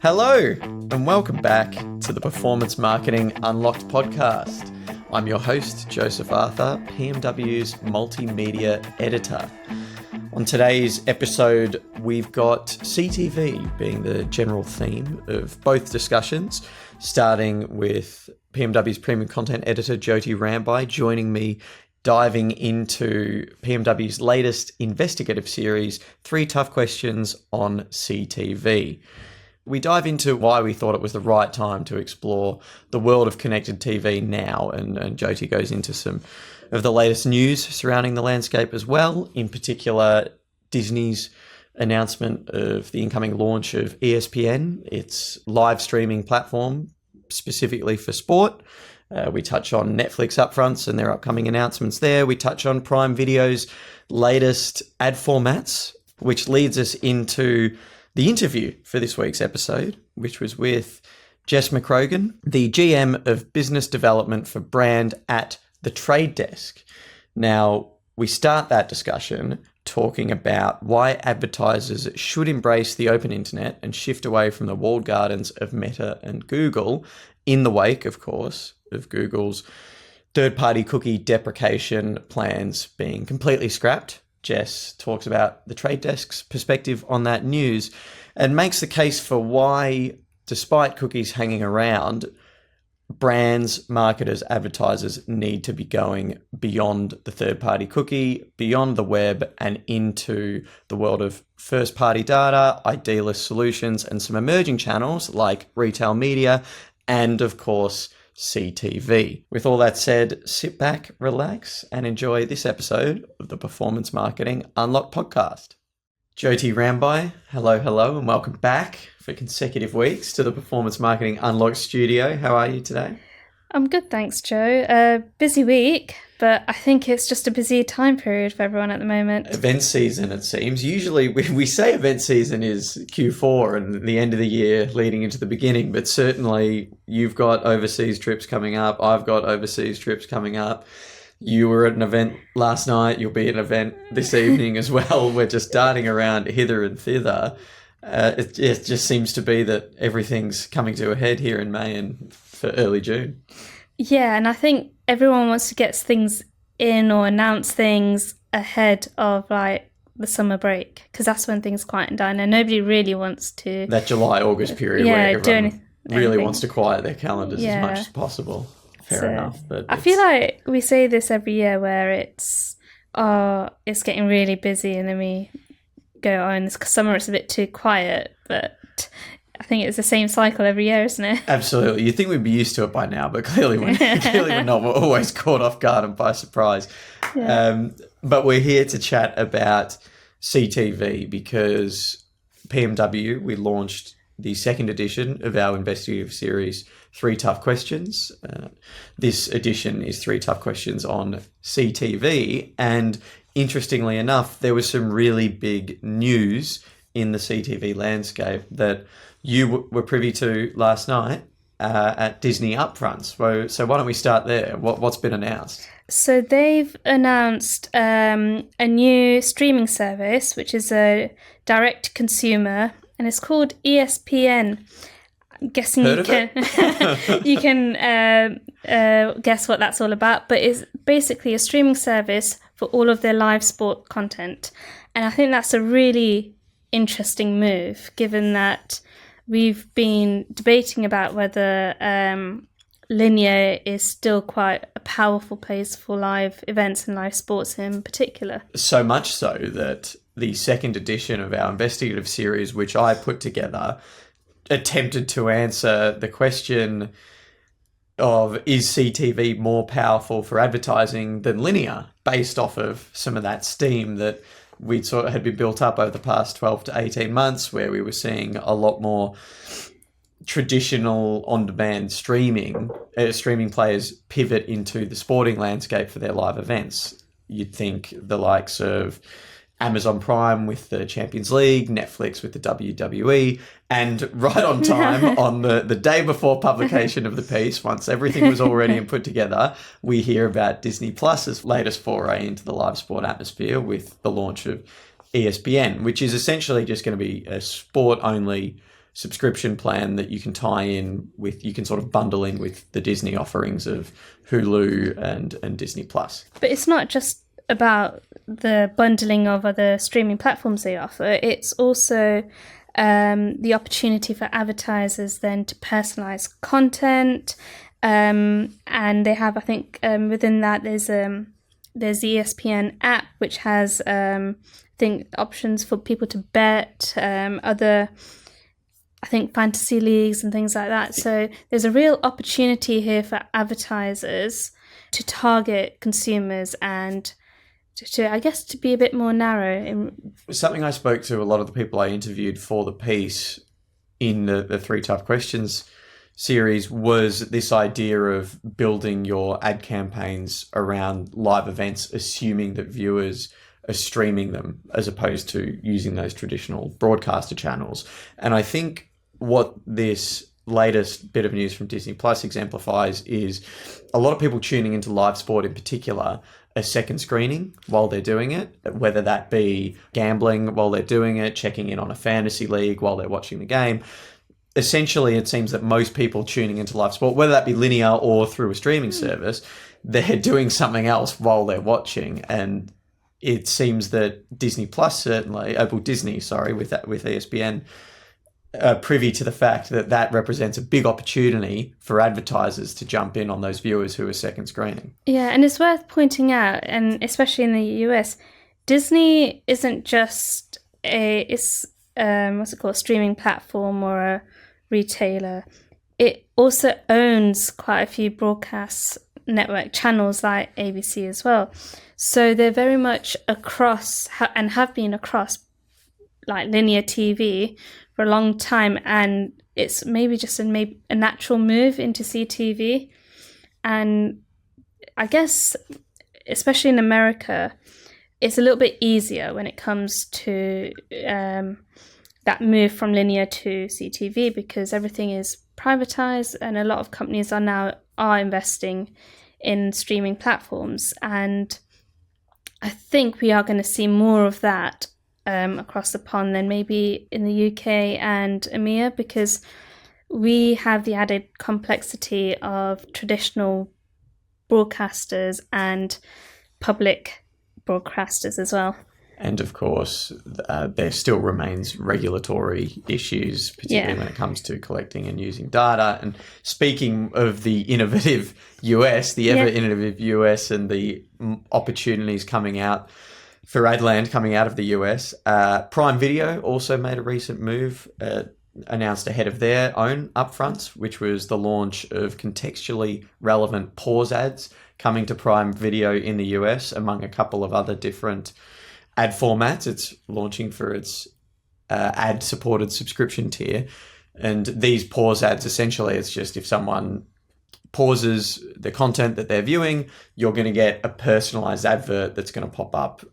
Hello, and welcome back to the Performance Marketing Unlocked podcast. I'm your host, Joseph Arthur, PMW's Multimedia Editor. On today's episode, we've got CTV being the general theme of both discussions, starting with PMW's Premium Content Editor, Jyoti Rambhai, joining me diving into PMW's latest investigative series, 3 Tough Questions on CTV. We dive into why we thought it was the right time to explore the world of connected TV now, and Jyoti goes into some of the latest news surrounding the landscape as well, in particular Disney's announcement of the incoming launch of ESPN, its live streaming platform specifically for sport. We touch on Netflix upfronts and their upcoming announcements there. We touch on Prime Video's latest ad formats, which leads us into the interview for this week's episode, which was with Jess McGrogan, the GM of Business Development for Brand at The Trade Desk. Now, we start that discussion talking about why advertisers should embrace the open internet and shift away from the walled gardens of Meta and Google, in the wake, of course, of Google's third-party cookie deprecation plans being completely scrapped. Jess talks about the Trade Desk's perspective on that news and makes the case for why, despite cookies hanging around, brands, marketers, advertisers need to be going beyond the third-party cookie, beyond the web, and into the world of first-party data, ID-less solutions, and some emerging channels like retail media and, of course, CTV. With all that said, sit back, relax, and enjoy this episode of the Performance Marketing Unlocked podcast. Jyoti Rambhai, hello, and welcome back for consecutive weeks to the Performance Marketing Unlocked studio. How are you today? I'm good, thanks, Joe. Busy week, but I think it's just a busy time period for everyone at the moment. Event season, it seems. Usually we say event season is Q4 and the end of the year leading into the beginning, but certainly you've got overseas trips coming up. I've got overseas trips coming up. You were at an event last night. You'll be at an event this evening as well. We're just darting around hither and thither. It just seems to be that everything's coming to a head here in May and for early June. Yeah, and I think everyone wants to get things in or announce things ahead of like the summer break, because that's when things quieten down and nobody really wants to... That July-August period where everyone really wants to quiet their calendars as much as possible. Fair enough. But I feel like we say this every year where it's getting really busy and then we go, oh, in this summer it's a bit too quiet, but I think it's the same cycle every year, isn't it? Absolutely. You'd think we'd be used to it by now, but clearly we're not. We're always caught off guard and by surprise. Yeah. But we're here to chat about CTV because PMW, we launched the second edition of our investigative series, 3 Tough Questions. This edition is 3 Tough Questions on CTV. And interestingly enough, there was some really big news in the CTV landscape that you were privy to last night at Disney upfronts. So why don't we start there? What's been announced? So they've announced a new streaming service, which is a direct consumer, and it's called ESPN. I'm guessing you can guess what that's all about, but it's basically a streaming service for all of their live sport content. And I think that's a really interesting move, given that we've been debating about whether linear is still quite a powerful place for live events and live sports in particular. So much so that the second edition of our investigative series, which I put together, attempted to answer the question of, is CTV more powerful for advertising than linear, based off of some of that steam that we'd sort of had been built up over the past 12 to 18 months, where we were seeing a lot more traditional on-demand streaming players pivot into the sporting landscape for their live events. You'd think the likes of Amazon Prime with the Champions League, Netflix with the WWE, and right on time on the day before publication of the piece, once everything was all ready and put together, we hear about Disney Plus's latest foray into the live sport atmosphere with the launch of ESPN, which is essentially just going to be a sport-only subscription plan that you can tie in with, you can sort of bundle in with the Disney offerings of Hulu and Disney Plus. But it's not just about the bundling of other streaming platforms they offer. It's also the opportunity for advertisers then to personalize content. And they have, I think, within that there's the ESPN app, which has, I think, options for people to bet, other, I think, fantasy leagues and things like that. So there's a real opportunity here for advertisers to target consumers and to, I guess, to be a bit more narrow. Something I spoke to a lot of the people I interviewed for the piece in the 3 Tough Questions series was this idea of building your ad campaigns around live events, assuming that viewers are streaming them as opposed to using those traditional broadcaster channels. And I think what this latest bit of news from Disney Plus exemplifies is a lot of people tuning into live sport in particular a second screening while they're doing it, whether that be gambling while they're doing it, checking in on a fantasy league while they're watching the game. Essentially, it seems that most people tuning into live sport, whether that be linear or through a streaming service, they're doing something else while they're watching. And it seems that Disney Plus certainly, Disney, with ESPN, privy to the fact that that represents a big opportunity for advertisers to jump in on those viewers who are second screening. Yeah, and it's worth pointing out, and especially in the US, Disney isn't just a streaming platform or a retailer. It also owns quite a few broadcast network channels like ABC as well. So they're very much across and have been across like linear TV for a long time, and it's maybe just a natural move into CTV. And I guess, especially in America, it's a little bit easier when it comes to that move from linear to CTV because everything is privatized, and a lot of companies are investing in streaming platforms. And I think we are going to see more of that across the pond than maybe in the UK and EMEA, because we have the added complexity of traditional broadcasters and public broadcasters as well. And of course, there still remains regulatory issues, particularly when it comes to collecting and using data. And speaking of the innovative US, the ever innovative US, and the opportunities coming out for Adland coming out of the US, Prime Video also made a recent move, announced ahead of their own upfronts, which was the launch of contextually relevant pause ads coming to Prime Video in the US, among a couple of other different ad formats. It's launching for its ad-supported subscription tier. And these pause ads, essentially, it's just if someone pauses the content that they're viewing, you're going to get a personalized advert that's going to pop up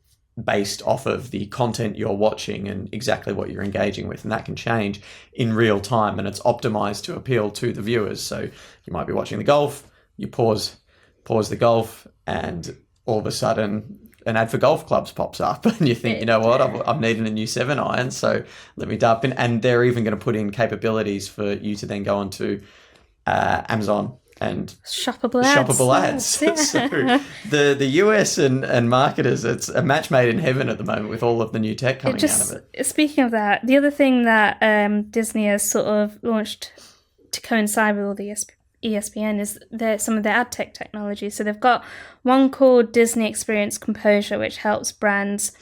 based off of the content you're watching and exactly what you're engaging with. And that can change in real time, and it's optimized to appeal to the viewers. So you might be watching the golf, you pause the golf, and all of a sudden an ad for golf clubs pops up, and you think, you know what, I'm needing a new 7-iron, so let me dump in. And they're even going to put in capabilities for you to then go onto Amazon and shoppable ads. Yeah. So the US and marketers, it's a match made in heaven at the moment with all of the new tech coming out of it. Speaking of that, the other thing that Disney has sort of launched to coincide with all the ESPN is some of their ad tech technology. So they've got one called Disney Experience Composure, which helps brands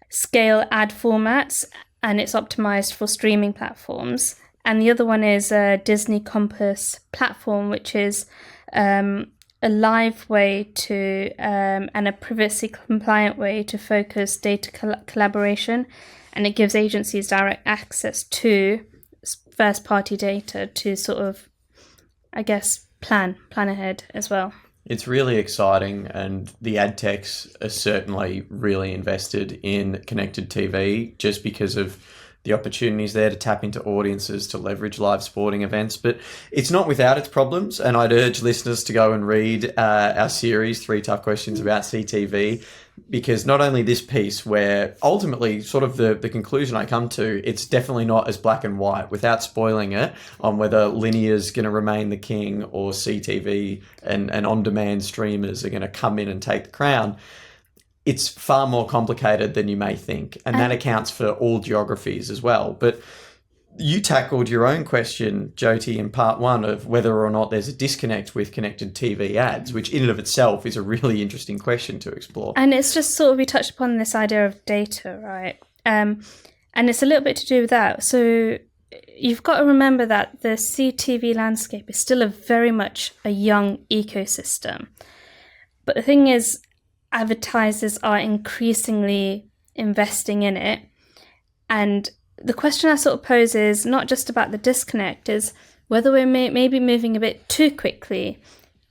scale ad formats, and it's optimized for streaming platforms. And the other one is a Disney Compass platform, which is a live way to and a privacy compliant way to focus data collaboration, and it gives agencies direct access to first party data to sort of, I guess, plan ahead as well. It's really exciting, and the ad techs are certainly really invested in connected TV just because of the opportunities there to tap into audiences to leverage live sporting events. But it's not without its problems, and I'd urge listeners to go and read our series, 3 Tough Questions about CTV. because not only this piece where ultimately sort of the conclusion I come to, it's definitely not as black and white without spoiling it on whether linear is going to remain the king or CTV and on-demand streamers are going to come in and take the crown. It's far more complicated than you may think. And that accounts for all geographies as well. But you tackled your own question, Jyoti, in part one of whether or not there's a disconnect with connected TV ads, which in and of itself is a really interesting question to explore. And it's just sort of, we touched upon this idea of data, right? And it's a little bit to do with that. So you've got to remember that the CTV landscape is still very much a young ecosystem. But the thing is, advertisers are increasingly investing in it. And the question I sort of pose is not just about the disconnect, is whether we're maybe moving a bit too quickly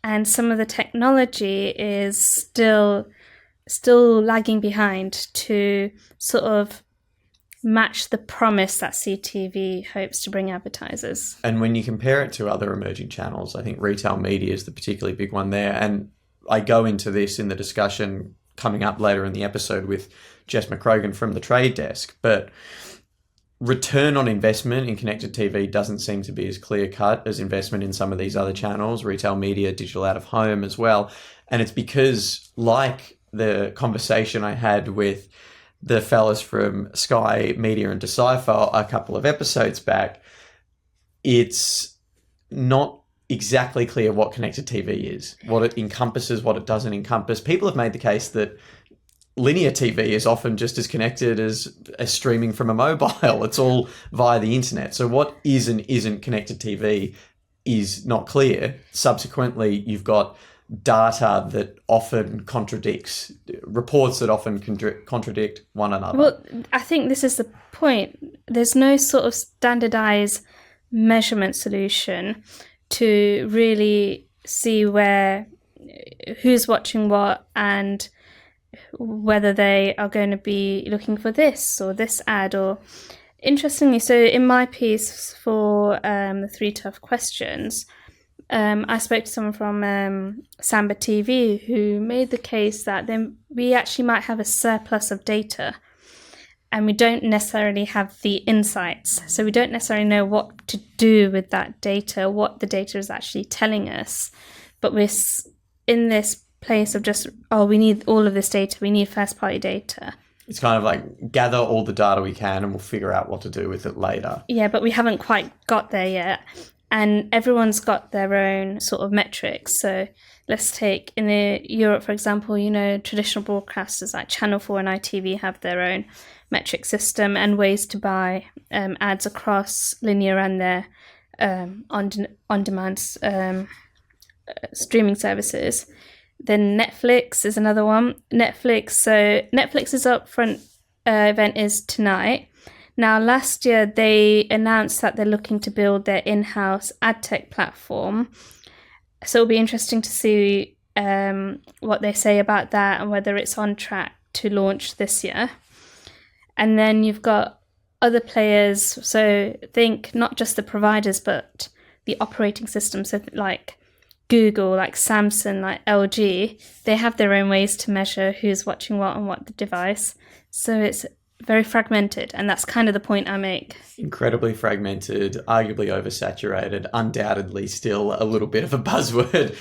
and some of the technology is still lagging behind to sort of match the promise that CTV hopes to bring advertisers. And when you compare it to other emerging channels, I think retail media is the particularly big one there. And I go into this in the discussion coming up later in the episode with Jess McGrogan from the Trade Desk, but return on investment in connected TV doesn't seem to be as clear-cut as investment in some of these other channels, retail media, digital out-of-home as well. And it's because, like the conversation I had with the fellas from Sky Media and Decipher a couple of episodes back, it's not exactly clear what connected TV is, what it encompasses, what it doesn't encompass. People have made the case that linear TV is often just as connected as streaming from a mobile. It's all via the internet. So what is and isn't connected TV is not clear. Subsequently, you've got data that often contradicts, reports that often contradict one another. Well, I think this is the point. There's no sort of standardized measurement solution to really see who's watching what and whether they are going to be looking for this or this ad. Or interestingly, so in my piece for the 3 Tough Questions, I spoke to someone from Samba TV who made the case that then we actually might have a surplus of data and we don't necessarily have the insights. So we don't necessarily know what to do with that data, what the data is actually telling us. But we're in this place of just, we need all of this data, we need first party data. It's kind of like gather all the data we can and we'll figure out what to do with it later. Yeah, but we haven't quite got there yet. And everyone's got their own sort of metrics. So let's take in Europe, for example, traditional broadcasters like Channel 4 and ITV have their own metric system and ways to buy ads across linear and their on-demand streaming services. Then Netflix is another one. Netflix's upfront event is tonight. Now, last year they announced that they're looking to build their in-house ad tech platform. So it'll be interesting to see what they say about that and whether it's on track to launch this year. And then you've got other players. So think not just the providers, but the operating system. So like Google, like Samsung, like LG, they have their own ways to measure who's watching what on what device. So it's very fragmented, and that's kind of the point I make. Incredibly fragmented, arguably oversaturated, undoubtedly still a little bit of a buzzword.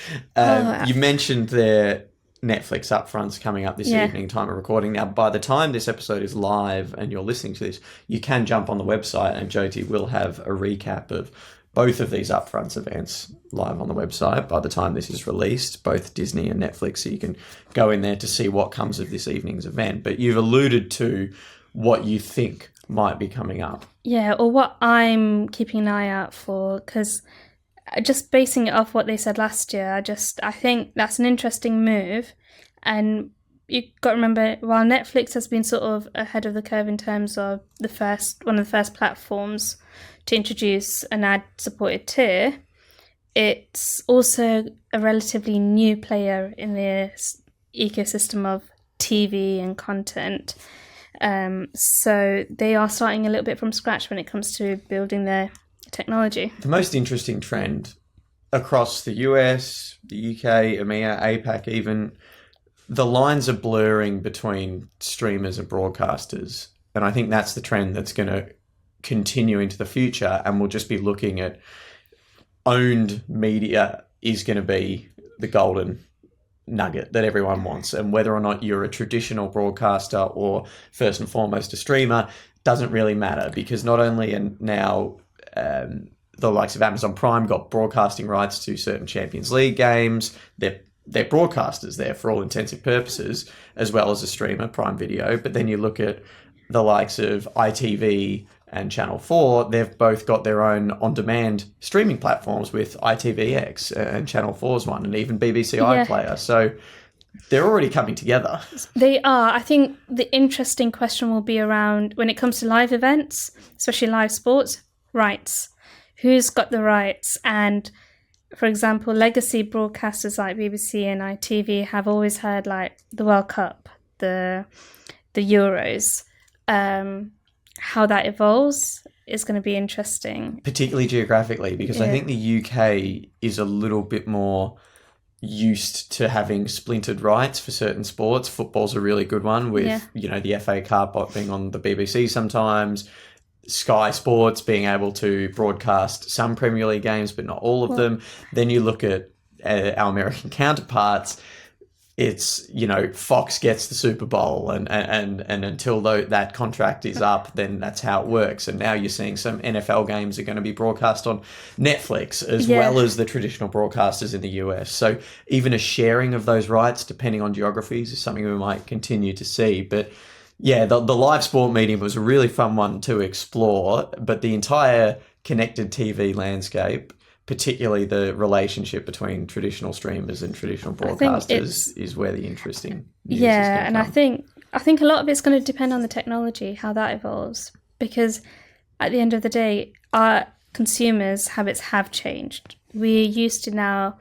You mentioned their Netflix upfronts coming up this evening, time of recording. Now, by the time this episode is live and you're listening to this, you can jump on the website and Jyoti will have a recap of both of these upfronts events live on the website by the time this is released, both Disney and Netflix, so you can go in there to see what comes of this evening's event. But you've alluded to what you think might be coming up. Yeah, or what I'm keeping an eye out for, because just basing it off what they said last year, I think that's an interesting move. And you've got to remember, while Netflix has been sort of ahead of the curve in terms of one of the first platforms to introduce an ad-supported tier, it's also a relatively new player in the ecosystem of TV and content. So they are starting a little bit from scratch when it comes to building their technology. The most interesting trend across the US, the UK, EMEA, APAC even, the lines are blurring between streamers and broadcasters. And I think that's the trend that's going to continue into the future. And we'll just be looking at owned media is going to be the golden nugget that everyone wants. And whether or not you're a traditional broadcaster or first and foremost a streamer doesn't really matter, because not only are now the likes of Amazon Prime got broadcasting rights to certain Champions League games, they're broadcasters there for all intents purposes, as well as a streamer, Prime Video. But then you look at the likes of ITV and Channel 4, they've both got their own on-demand streaming platforms with ITVX and Channel 4's one, and even BBC iPlayer. So they're already coming together. They are. I think the interesting question will be around, when it comes to live events, especially live sports, rights. Who's got the rights? And for example, legacy broadcasters like BBC and ITV have always had like the World Cup, the Euros. How that evolves is going to be interesting. Particularly geographically, because I think the UK is a little bit more used to having splintered rights for certain sports. Football's a really good one with, the FA Cup being on the BBC sometimes, Sky Sports being able to broadcast some Premier League games, but not all of them. Then you look at our American counterparts, it's, Fox gets the Super Bowl and until that contract is up, then that's how it works. And now you're seeing some NFL games are going to be broadcast on Netflix as well as the traditional broadcasters in the US. So even a sharing of those rights, depending on geographies, is something we might continue to see. But yeah, the live sport medium was a really fun one to explore, but the entire connected TV landscape, particularly the relationship between traditional streamers and traditional broadcasters, is where the interesting news is going to come. I think a lot of it's going to depend on the technology, how that evolves, because at the end of the day, our consumers' habits have changed. We're used to now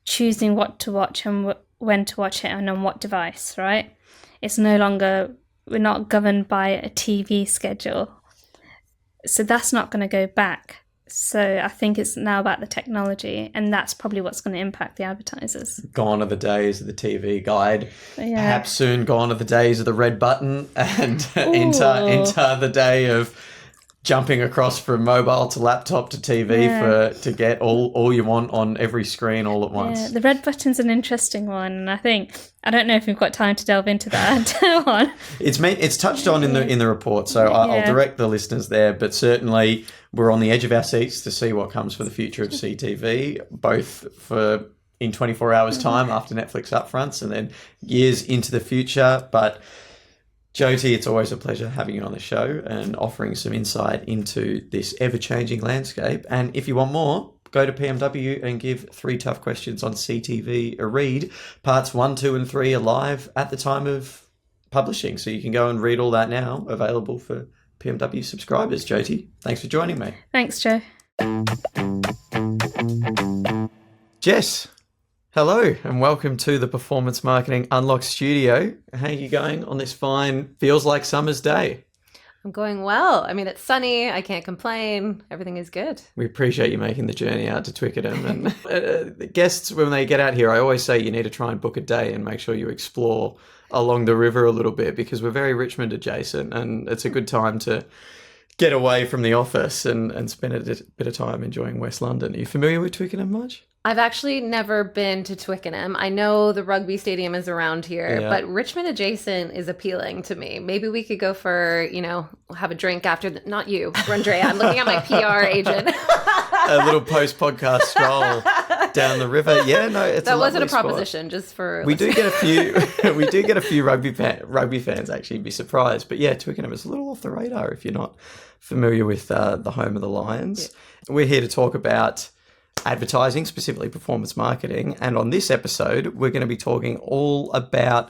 choosing what to watch and when to watch it and on what device, right? It's no longer, we're not governed by a TV schedule. So that's not going to go back. So I think it's now about the technology, and that's probably what's going to impact the advertisers. Gone are the days of the TV guide. Yeah. Perhaps soon gone are the days of the red button, and enter the day of jumping across from mobile to laptop to TV to get all you want on every screen all at once. Yeah, the red button's an interesting one, and I don't know if we've got time to delve into that one. It's touched on in the report, so I'll direct the listeners there, but certainly we're on the edge of our seats to see what comes for the future of CTV, both for in 24 hours time after Netflix upfronts and then years into the future. But Jyoti, it's always a pleasure having you on the show and offering some insight into this ever-changing landscape. And if you want more, go to PMW and give 3 Tough Questions on CTV a read. Parts 1, 2 and 3 are live at the time of publishing, so you can go and read all that now, available for PMW subscribers. Jyoti, thanks for joining me. Thanks, Joe. Jess, hello and welcome to the Performance Marketing Unlocked studio. How are you going on this fine, feels like summer's day? I'm going well. I mean, it's sunny. I can't complain. Everything is good. We appreciate you making the journey out to Twickenham. And the guests, when they get out here, I always say you need to try and book a day and make sure you explore along the river a little bit, because we're very Richmond adjacent and it's a good time to get away from the office and spend a bit of time enjoying West London. Are you familiar with Twickenham much? I've actually never been to Twickenham. I know the rugby stadium is around here, but Richmond adjacent is appealing to me. Maybe we could go for, have a drink after, not you, Randrea. I'm looking at my PR agent. A little post-podcast stroll down the river. Yeah, no, it's that a wasn't a spot. proposition, just for we do get a few rugby fans actually. Be surprised, but yeah, Twickenham is a little off the radar if you're not familiar with the home of the Lions. Yeah. We're here to talk about advertising, specifically performance marketing, and on this episode we're going to be talking all about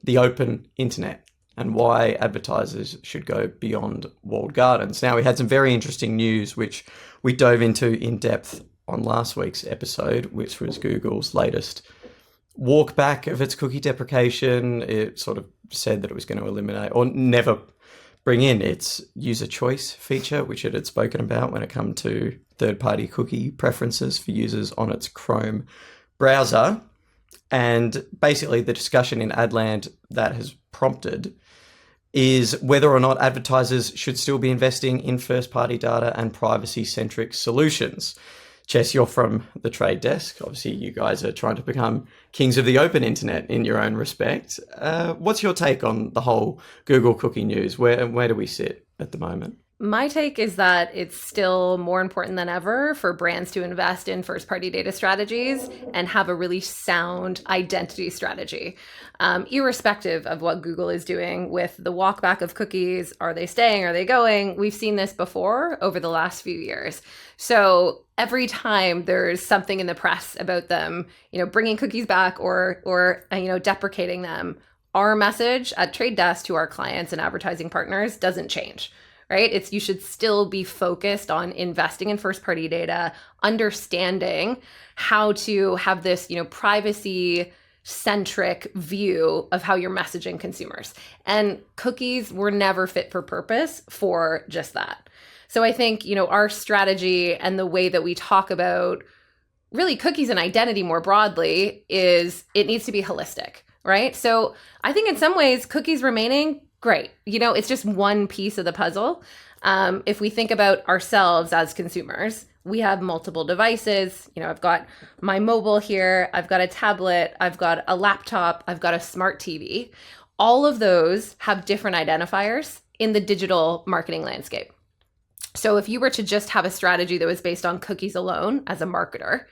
the open internet and why advertisers should go beyond walled gardens. Now, we had some very interesting news which we dove into in depth on last week's episode, which was Google's latest walk back of its cookie deprecation. It sort of said that it was going to eliminate or never bring in its user choice feature, which it had spoken about when it came to third-party cookie preferences for users on its Chrome browser. And basically the discussion in Adland that has prompted is whether or not advertisers should still be investing in first-party data and privacy-centric solutions. Jess, you're from the trade desk. Obviously, you guys are trying to become kings of the open internet in your own respect. What's your take on the whole Google cookie news? Where do we sit at the moment? My take is that it's still more important than ever for brands to invest in first-party data strategies and have a really sound identity strategy. Irrespective of what Google is doing with the walkback of cookies, are they staying, are they going? We've seen this before over the last few years. So every time there's something in the press about them, bringing cookies back or deprecating them, our message at Trade Desk to our clients and advertising partners doesn't change. Right? You should still be focused on investing in first-party data, understanding how to have this, privacy-centric view of how you're messaging consumers. And cookies were never fit for purpose for just that. So I think, our strategy and the way that we talk about really cookies and identity more broadly is it needs to be holistic, right? So I think in some ways, cookies remaining, great. It's just one piece of the puzzle. If we think about ourselves as consumers, we have multiple devices. I've got my mobile here, I've got a tablet, I've got a laptop, I've got a smart TV. All of those have different identifiers in the digital marketing landscape. So if you were to just have a strategy that was based on cookies alone as a marketer,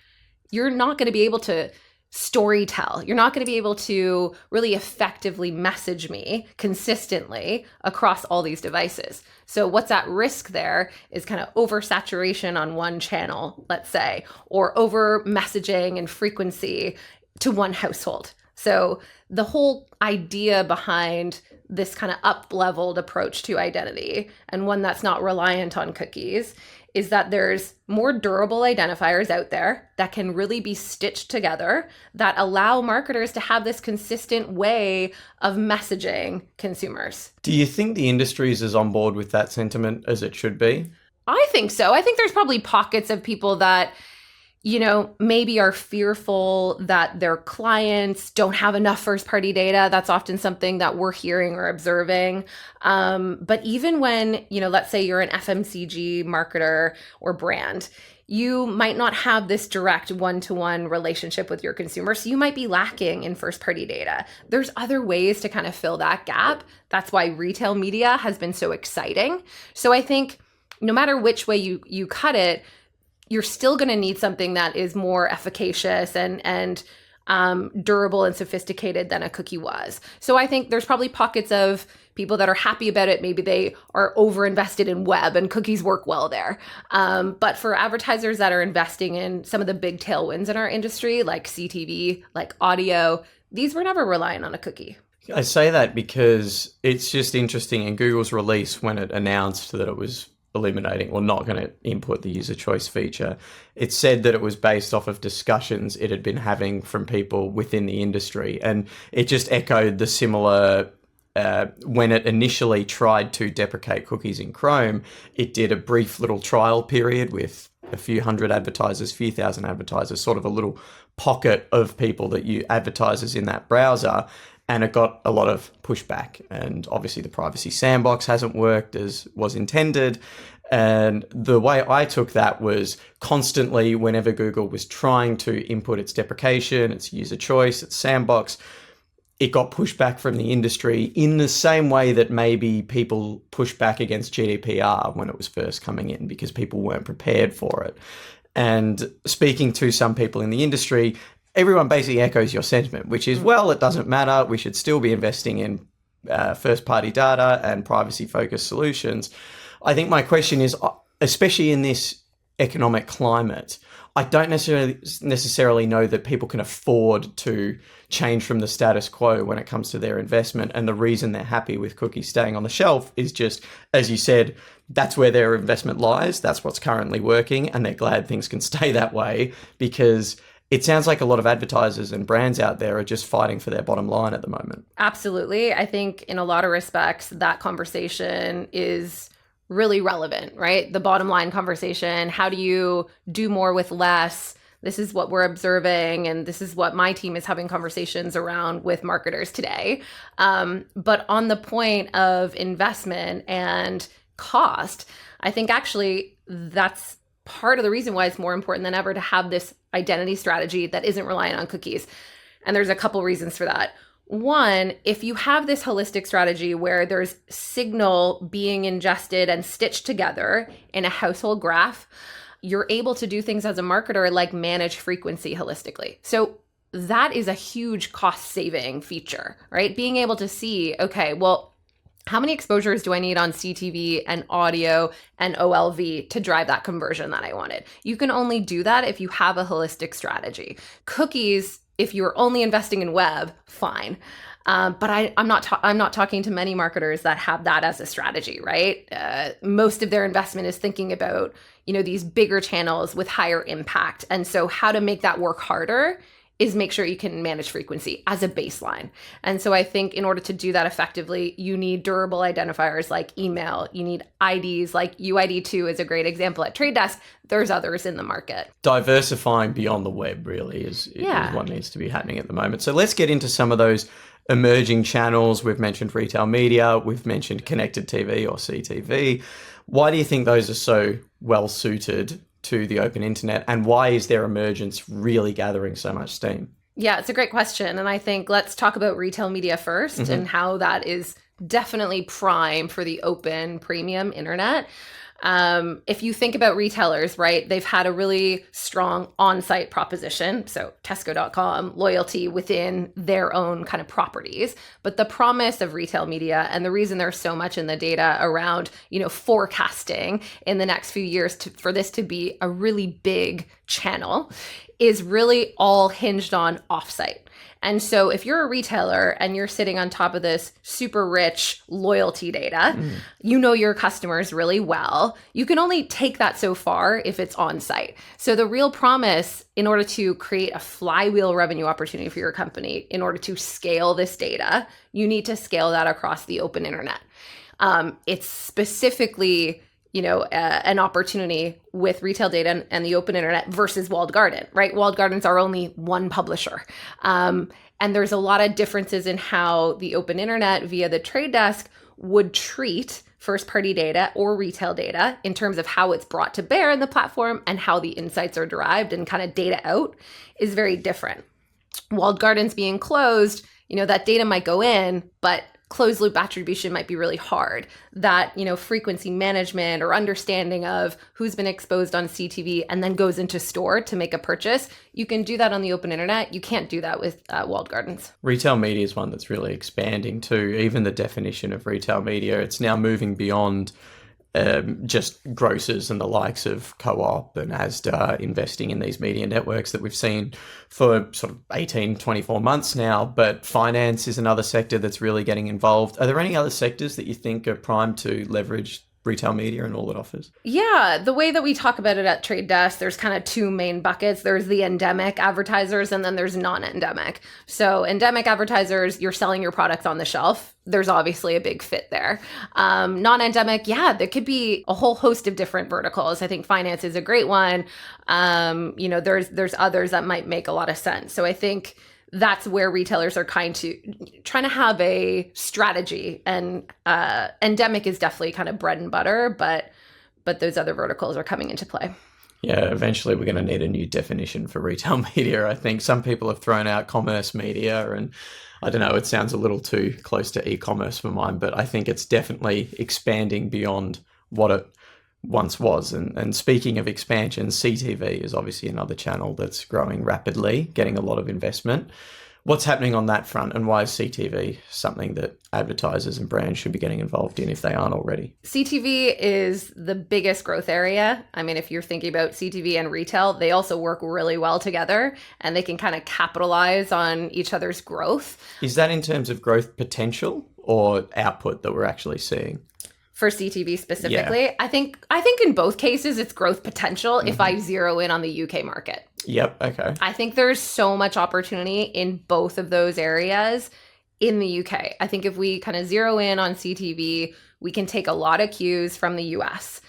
you're not going to be able to story tell. You're not going to be able to really effectively message me consistently across all these devices. So what's at risk there is kind of oversaturation on one channel, let's say, or over messaging and frequency to one household. So the whole idea behind this kind of up-leveled approach to identity, and one that's not reliant on cookies, is that there's more durable identifiers out there that can really be stitched together that allow marketers to have this consistent way of messaging consumers. Do you think the industry is as on board with that sentiment as it should be? I think so. I think there's probably pockets of people that, maybe are fearful that their clients don't have enough first-party data. That's often something that we're hearing or observing. But even when, let's say you're an FMCG marketer or brand, you might not have this direct one-to-one relationship with your consumer. So you might be lacking in first-party data. There's other ways to kind of fill that gap. That's why retail media has been so exciting. So I think no matter which way you cut it, you're still going to need something that is more efficacious and durable and sophisticated than a cookie was. So I think there's probably pockets of people that are happy about it. Maybe they are over-invested in web and cookies work well there. But for advertisers that are investing in some of the big tailwinds in our industry, like CTV, like audio, these were never reliant on a cookie. I say that because it's just interesting in Google's release when it announced that it was eliminating or not going to input the user choice feature. It said that it was based off of discussions it had been having from people within the industry. And it just echoed the similar, when it initially tried to deprecate cookies in Chrome, it did a brief little trial period with a few hundred advertisers, few thousand advertisers, sort of a little pocket of people that you advertisers in that browser. And it got a lot of pushback. And obviously the privacy sandbox hasn't worked as was intended. And the way I took that was constantly, whenever Google was trying to input its deprecation, its user choice, its sandbox, it got pushback from the industry in the same way that maybe people pushed back against GDPR when it was first coming in because people weren't prepared for it. And speaking to some people in the industry, everyone basically echoes your sentiment, which is, well, it doesn't matter. We should still be investing in first-party data and privacy-focused solutions. I think my question is, especially in this economic climate, I don't necessarily know that people can afford to change from the status quo when it comes to their investment. And the reason they're happy with cookies staying on the shelf is just, as you said, that's where their investment lies. That's what's currently working. And they're glad things can stay that way because it sounds like a lot of advertisers and brands out there are just fighting for their bottom line at the moment. Absolutely. I think in a lot of respects, that conversation is really relevant, right? The bottom line conversation. How do you do more with less? This is what we're observing, and this is what my team is having conversations around with marketers today. But on the point of investment and cost, I think actually that's part of the reason why it's more important than ever to have this identity strategy that isn't reliant on cookies. And there's a couple reasons for that. One, if you have this holistic strategy where there's signal being ingested and stitched together in a household graph, you're able to do things as a marketer like manage frequency holistically. So that is a huge cost saving feature, right? Being able to see, okay, well, how many exposures do I need on CTV and audio and OLV to drive that conversion that I wanted? You can only do that if you have a holistic strategy. Cookies, if you're only investing in web, fine. But I'm not talking to many marketers that have that as a strategy, right? Most of their investment is thinking about, these bigger channels with higher impact. And so how to make that work harder is make sure you can manage frequency as a baseline. And so I think in order to do that effectively, you need durable identifiers like email. You need IDs like UID2 is a great example at Trade Desk. There's others in the market. Diversifying beyond the web really is what needs to be happening at the moment. So let's get into some of those emerging channels. We've mentioned retail media. We've mentioned connected TV or CTV. Why do you think those are so well suited to the open internet, and why is their emergence really gathering so much steam? Yeah, it's a great question. And I think let's talk about retail media first and how that is definitely prime for the open premium internet. If you think about retailers, right, they've had a really strong on-site proposition. So Tesco.com, loyalty within their own kind of properties. But the promise of retail media and the reason there's so much in the data around, forecasting in the next few years for this to be a really big channel is really all hinged on offsite. And so if you're a retailer and you're sitting on top of this super rich loyalty data, you know your customers really well. You can only take that so far if it's on site. So the real promise in order to create a flywheel revenue opportunity for your company, in order to scale this data, you need to scale that across the open internet. It's specifically an opportunity with retail data and the open internet versus walled garden, right? Walled gardens are only one publisher. And there's a lot of differences in how the open internet via the Trade Desk would treat first party data or retail data in terms of how it's brought to bear in the platform and how the insights are derived and kind of data out is very different. Walled gardens being closed, that data might go in, but closed loop attribution might be really hard. That, frequency management or understanding of who's been exposed on CTV and then goes into store to make a purchase. You can do that on the open internet. You can't do that with walled gardens. Retail media is one that's really expanding too. Even the definition of retail media, it's now moving beyond just grocers and the likes of Co-op and Asda investing in these media networks that we've seen for sort of 18, 24 months now. But finance is another sector that's really getting involved. Are there any other sectors that you think are primed to leverage retail media and all it offers? Yeah, the way that we talk about it at Trade Desk, there's kind of two main buckets. There's the endemic advertisers and then there's non-endemic. So endemic advertisers, you're selling your products on the shelf. There's obviously a big fit there. Non-endemic, there could be a whole host of different verticals. I think finance is a great one. There's others that might make a lot of sense. So I think that's where retailers are trying to have a strategy, and endemic is definitely kind of bread and butter, but those other verticals are coming into play. Yeah, eventually we're going to need a new definition for retail media. I think some people have thrown out commerce media, and I don't know, it sounds a little too close to e-commerce for mine, but I think it's definitely expanding beyond what it once was. And speaking of expansion, CTV is obviously another channel that's growing rapidly, getting a lot of investment. What's happening on that front, and why is CTV something that advertisers and brands should be getting involved in if they aren't already? CTV is the biggest growth area. I mean, if you're thinking about CTV and retail, they also work really well together and they can kind of capitalize on each other's growth. Is that in terms of growth potential or output that we're actually seeing? For CTV specifically, I think in both cases it's growth potential if I zero in on the UK market. Yep, okay. I think there's so much opportunity in both of those areas in the UK. I think if we kind of zero in on CTV, we can take a lot of cues from the US.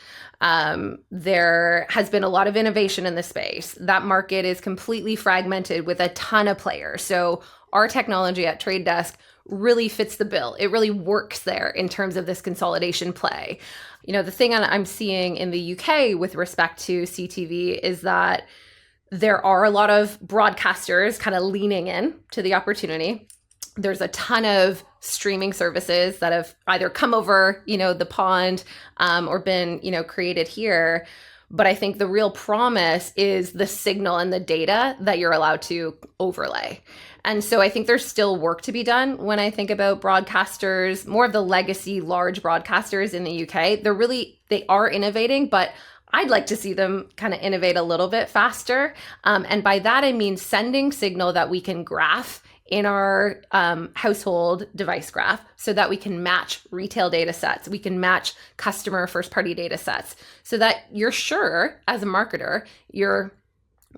There has been a lot of innovation in the space. That market is completely fragmented with a ton of players. So our technology at Trade Desk really fits the bill. It really works there in terms of this consolidation play. You know, the thing I'm seeing in the UK with respect to CTV is that there are a lot of broadcasters kind of leaning in to the opportunity. There's a ton of streaming services that have either come over, the pond or been, created here. But I think the real promise is the signal and the data that you're allowed to overlay. And so I think there's still work to be done when I think about broadcasters, more of the legacy large broadcasters in the UK. They are innovating, but I'd like to see them kind of innovate a little bit faster. And by that, I mean sending signal that we can graph in our household device graph so that we can match retail data sets. We can match customer first-party data sets so that you're sure, as a marketer, you're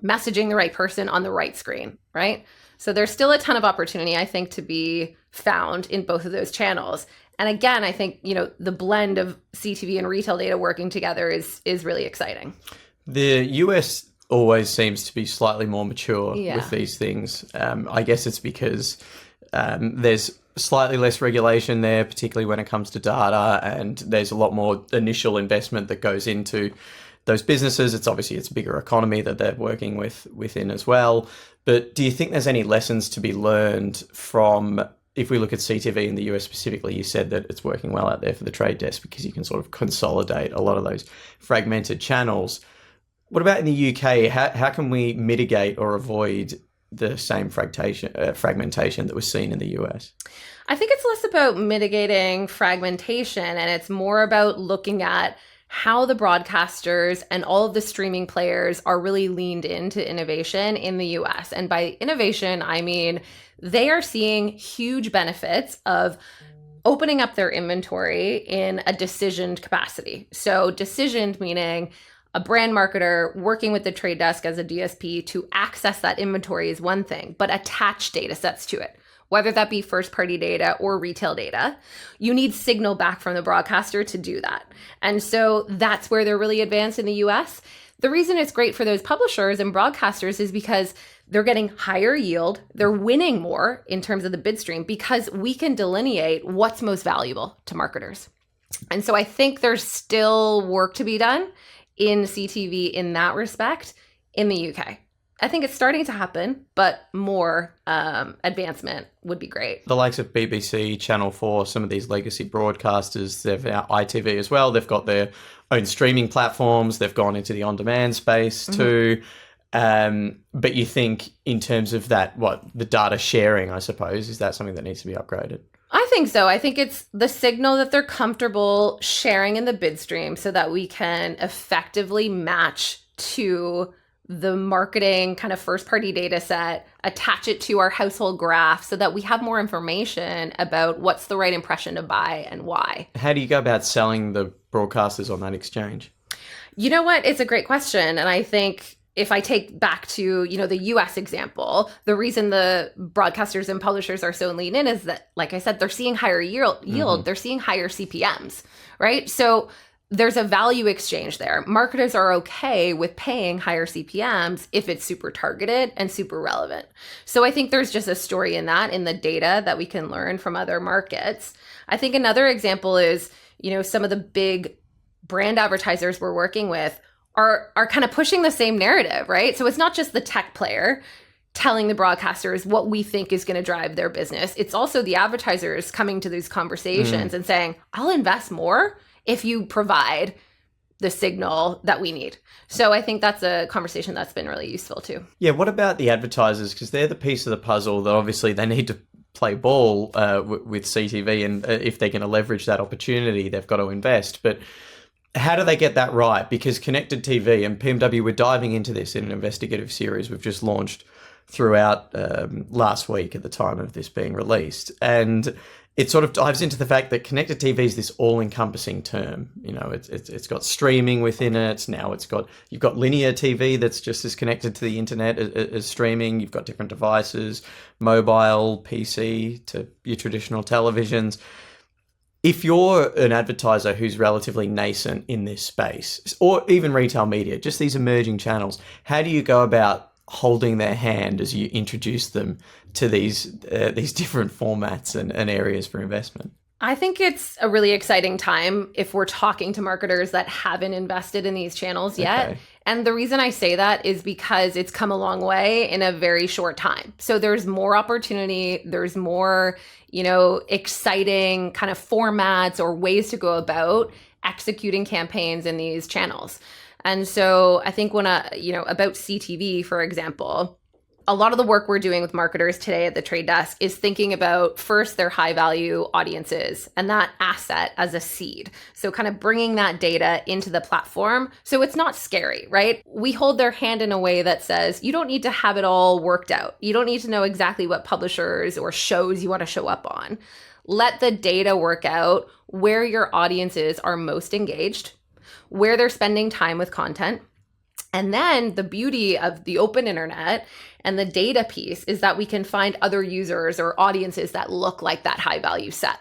messaging the right person on the right screen, right? So there's still a ton of opportunity, I think, to be found in both of those channels. And again, I think, the blend of CTV and retail data working together is really exciting. The US always seems to be slightly more mature with these things. I guess it's because there's slightly less regulation there, particularly when it comes to data, and there's a lot more initial investment that goes into those businesses. It's a bigger economy that they're working within as well. But do you think there's any lessons to be learned from, if we look at CTV in the US specifically? You said that it's working well out there for the Trade Desk because you can sort of consolidate a lot of those fragmented channels. What about in the UK? How can we mitigate or avoid the same fragmentation that was seen in the US? I think it's less about mitigating fragmentation, and it's more about looking at how the broadcasters and all of the streaming players are really leaned into innovation in the US. And by innovation, I mean they are seeing huge benefits of opening up their inventory in a decisioned capacity. So decisioned meaning a brand marketer working with the Trade Desk as a DSP to access that inventory is one thing, but attach data sets to it, whether that be first-party data or retail data. You need signal back from the broadcaster to do that. And so that's where they're really advanced in the US. The reason it's great for those publishers and broadcasters is because they're getting higher yield. They're winning more in terms of the bid stream because we can delineate what's most valuable to marketers. And so I think there's still work to be done in CTV in that respect in the UK. I think it's starting to happen, but more advancement would be great. The likes of BBC, Channel 4, some of these legacy broadcasters, they've now ITV as well. They've got their own streaming platforms. They've gone into the on-demand space too. But you think in terms of that, the data sharing, I suppose, is that something that needs to be upgraded? I think so. I think it's the signal that they're comfortable sharing in the bid stream so that we can effectively match to the marketing kind of first-party data set, attach it to our household graph so that we have more information about what's the right impression to buy and why. How do you go about selling the broadcasters on that exchange? You know what? It's a great question. And I think if I take back to, the US example, the reason the broadcasters and publishers are so lean in is that, like I said, they're seeing higher yield, they're seeing higher CPMs, right? So there's a value exchange there. Marketers are okay with paying higher CPMs if it's super targeted and super relevant. So I think there's just a story in the data that we can learn from other markets. I think another example is, some of the big brand advertisers we're working with are kind of pushing the same narrative, right? So it's not just the tech player telling the broadcasters what we think is going to drive their business. It's also the advertisers coming to these conversations and saying, I'll invest more if you provide the signal that we need. So I think that's a conversation that's been really useful too. Yeah, what about the advertisers? Because they're the piece of the puzzle that obviously they need to play ball with CTV, and if they're going to leverage that opportunity, they've got to invest. But how do they get that right? Because connected TV and PMW, we're diving into this in an investigative series we've just launched throughout last week at the time of this being released. And it sort of dives into the fact that connected TV is this all-encompassing term. It's got streaming within it. Now you've got linear TV that's just as connected to the internet as streaming. You've got different devices, mobile, PC to your traditional televisions. If you're an advertiser who's relatively nascent in this space, or even retail media, just these emerging channels, how do you go about holding their hand as you introduce them to these different formats and areas for investment? I think it's a really exciting time if we're talking to marketers that haven't invested in these channels yet. Okay. And the reason I say that is because it's come a long way in a very short time. So there's more opportunity, there's more, exciting kind of formats or ways to go about executing campaigns in these channels. And so I think about CTV, for example, a lot of the work we're doing with marketers today at the trade desk is thinking about first their high value audiences and that asset as a seed. So kind of bringing that data into the platform. So it's not scary, right? We hold their hand in a way that says, you don't need to have it all worked out. You don't need to know exactly what publishers or shows you want to show up on. Let the data work out where your audiences are most engaged, where they're spending time with content. And then the beauty of the open internet and the data piece is that we can find other users or audiences that look like that high value set.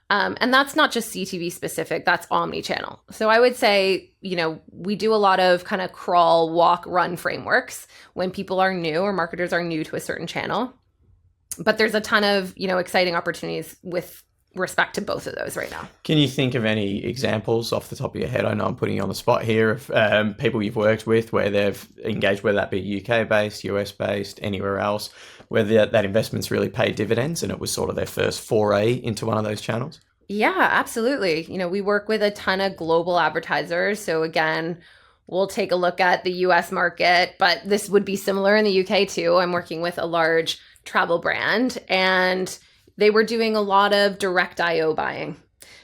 And that's not just CTV specific, that's omni-channel. So I would say, we do a lot of kind of crawl, walk, run frameworks when people are new or marketers are new to a certain channel. But there's a ton of, exciting opportunities with respect to both of those right now. Can you think of any examples off the top of your head? I know I'm putting you on the spot here of people you've worked with where they've engaged, whether that be UK based, US based, anywhere else, where that investment's really paid dividends and it was sort of their first foray into one of those channels? Yeah, absolutely. We work with a ton of global advertisers. So again, we'll take a look at the US market, but this would be similar in the UK too. I'm working with a large travel brand and they were doing a lot of direct IO buying.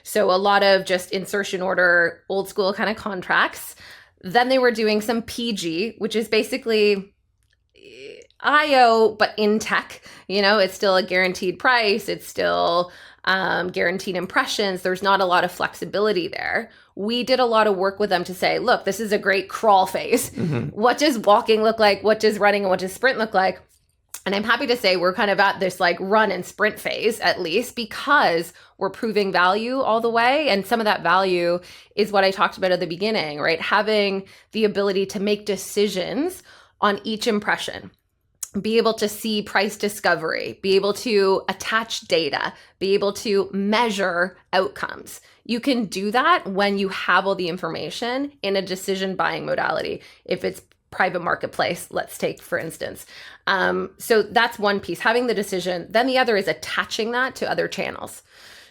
So a lot of just insertion order, old school kind of contracts. Then they were doing some PG, which is basically IO, but in tech. It's still a guaranteed price. It's still guaranteed impressions. There's not a lot of flexibility there. We did a lot of work with them to say, look, this is a great crawl phase. Mm-hmm. What does walking look like? What does running and what does sprint look like? And I'm happy to say we're kind of at this like run and sprint phase, at least, because we're proving value all the way. And some of that value is what I talked about at the beginning, right? Having the ability to make decisions on each impression, be able to see price discovery, be able to attach data, be able to measure outcomes. You can do that when you have all the information in a decision buying modality. If it's private marketplace, let's take, for instance. So that's one piece, having the decision. Then the other is attaching that to other channels.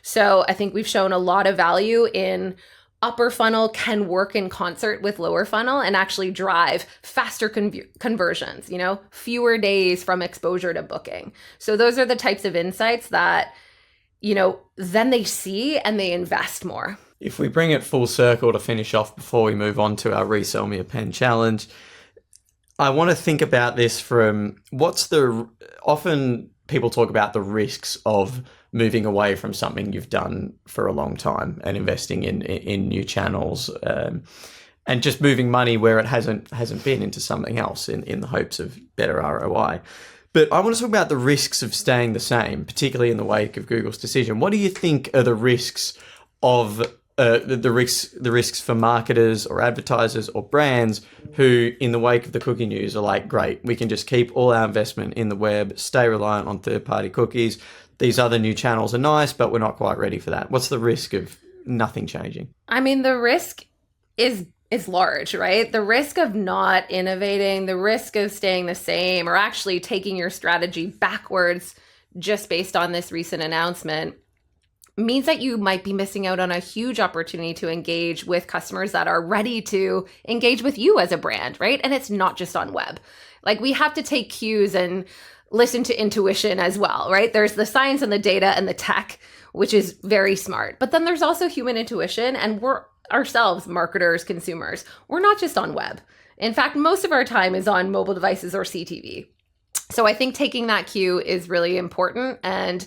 So I think we've shown a lot of value in upper funnel can work in concert with lower funnel and actually drive faster conversions, fewer days from exposure to booking. So those are the types of insights that, then they see and they invest more. If we bring it full circle to finish off before we move on to our Resell Me a Pen challenge, I want to think about this from often people talk about the risks of moving away from something you've done for a long time and investing in new channels and just moving money where it hasn't been into something else in the hopes of better ROI. But I want to talk about the risks of staying the same, particularly in the wake of Google's decision. What do you think are the risks of the risks for marketers or advertisers or brands who, in the wake of the cookie news, are like, great, we can just keep all our investment in the web, stay reliant on third-party cookies. These other new channels are nice, but we're not quite ready for that. What's the risk of nothing changing? I mean, the risk is large, right? The risk of not innovating, the risk of staying the same, or actually taking your strategy backwards just based on this recent announcement means that you might be missing out on a huge opportunity to engage with customers that are ready to engage with you as a brand, right? And it's not just on web. Like, we have to take cues and listen to intuition as well, right? There's the science and the data and the tech, which is very smart. But then there's also human intuition, and we're ourselves marketers, consumers. We're not just on web. In fact, most of our time is on mobile devices or CTV. So I think taking that cue is really important. And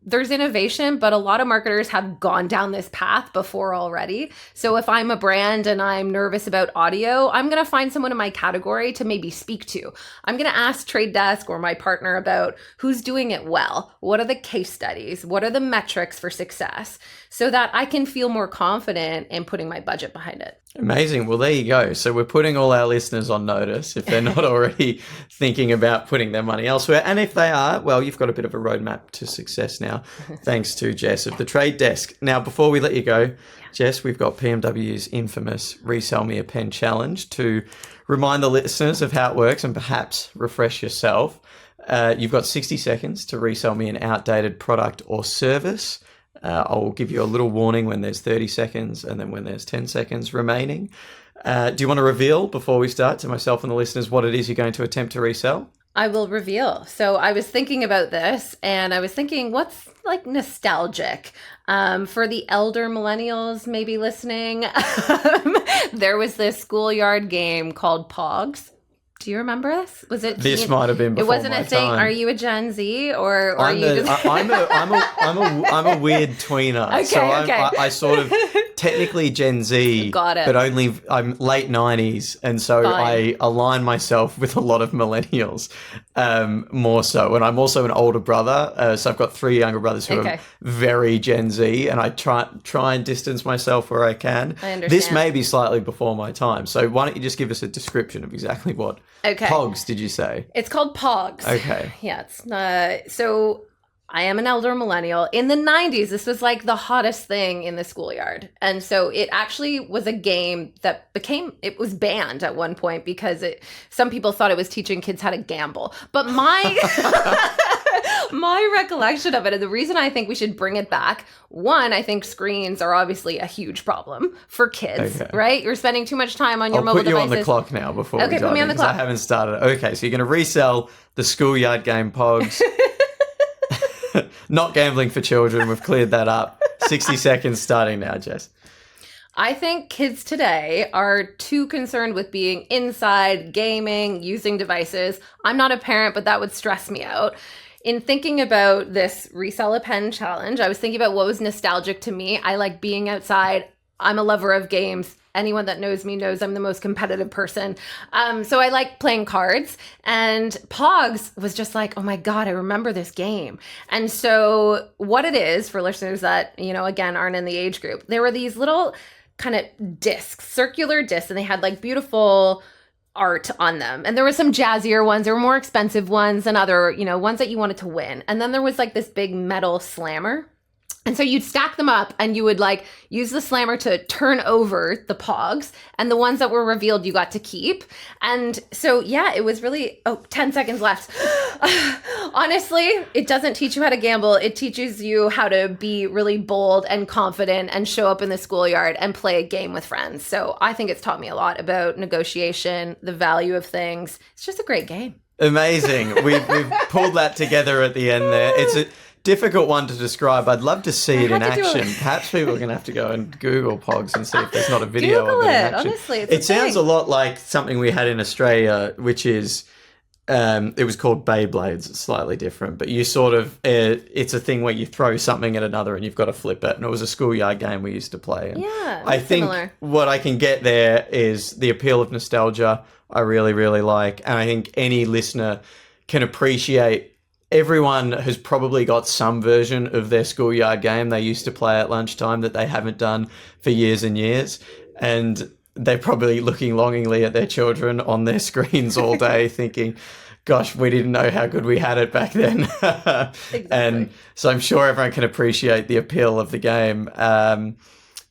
there's innovation, but a lot of marketers have gone down this path before already. So if I'm a brand and I'm nervous about audio, I'm going to find someone in my category to maybe speak to. I'm going to ask Trade Desk or my partner about who's doing it well. What are the case studies? What are the metrics for success? So that I can feel more confident in putting my budget behind it. Amazing. Well, there you go. So we're putting all our listeners on notice if they're not already thinking about putting their money elsewhere. And if they are, well, you've got a bit of a roadmap to success now, thanks to Jess of the Trade Desk. Now, before we let you go, Jess, we've got PMW's infamous Resell Me a Pen challenge to remind the listeners of how it works and perhaps refresh yourself. You've got 60 seconds to resell me an outdated product or service. I'll give you a little warning when there's 30 seconds and then when there's 10 seconds remaining. Do you want to reveal before we start to myself and the listeners what it is you're going to attempt to resell? I will reveal. So I was thinking about this and I was thinking what's like nostalgic for the elder millennials maybe listening. There was this schoolyard game called Pogs. Do you remember this? Was it? This might have been before It wasn't my a thing. time. Are you a Gen Z or are I'm you just? I'm a weird tweener. Okay, so okay. I sort of technically Gen Z, Got it. but only I'm late 90s, and so Fine. I align myself with a lot of millennials more so. And I'm also an older brother, so I've got 3 younger brothers who Okay. are very Gen Z, and I try and distance myself where I can. I understand. This may be slightly before my time, so why don't you just give us a description of exactly what Okay. Pogs did you say? It's called Pogs. Okay. Yeah, it's so I am an elder millennial. In the 90s, this was like the hottest thing in the schoolyard. And so it actually was a game that it was banned at one point because some people thought it was teaching kids how to gamble. But my recollection of it, and the reason I think we should bring it back, one, I think screens are obviously a huge problem for kids, Okay. right? You're spending too much time on your I'll mobile put you devices. on the clock now before Okay, we put dive me on in, the 'cause clock. I haven't started. Okay, so you're going to resell the schoolyard game Pogs. Not gambling for children. We've cleared that up. 60 seconds starting now, Jess. I think kids today are too concerned with being inside, gaming, using devices. I'm not a parent, but that would stress me out. In thinking about this Resell a Pen challenge, I was thinking about what was nostalgic to me. I like being outside. I'm a lover of games. Anyone that knows me knows I'm the most competitive person. So I like playing cards. And Pogs was just like, oh my God, I remember this game. And so what it is for listeners that, again, aren't in the age group, there were these little kind of discs, circular discs, and they had like beautiful art on them. And there were some jazzier ones. There were more expensive ones and other, ones that you wanted to win. And then there was like this big metal slammer. And so you'd stack them up and you would like use the slammer to turn over the Pogs, and the ones that were revealed you got to keep. And so, yeah, it was really, 10 seconds left. Honestly, it doesn't teach you how to gamble. It teaches you how to be really bold and confident and show up in the schoolyard and play a game with friends. So I think it's taught me a lot about negotiation, the value of things. It's just a great game. Amazing. We've pulled that together at the end there. It's a difficult one to describe. I'd love to see it in action. Perhaps people are going to have to go and Google Pogs and see if there's not a video Google of it in it. action. Honestly, it's It sounds a lot like something we had in Australia, which is it was called Beyblades. It's slightly different, but you sort of it's a thing where you throw something at another and you've got to flip it. And it was a schoolyard game we used to play. And Yeah, I think similar. what I can get there is the appeal of nostalgia. I really, really like, and I think any listener can appreciate. Everyone has probably got some version of their schoolyard game they used to play at lunchtime that they haven't done for years and years. And they're probably looking longingly at their children on their screens all day thinking, gosh, we didn't know how good we had it back then. Exactly. And so I'm sure everyone can appreciate the appeal of the game.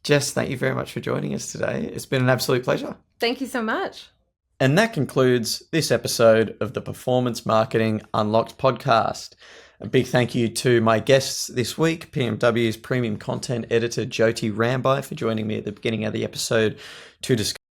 Jess, thank you very much for joining us today. It's been an absolute pleasure. Thank you so much. And that concludes this episode of the Performance Marketing Unlocked podcast. A big thank you to my guests this week, PMW's premium content editor, Jyoti Rambhai, for joining me at the beginning of the episode to discuss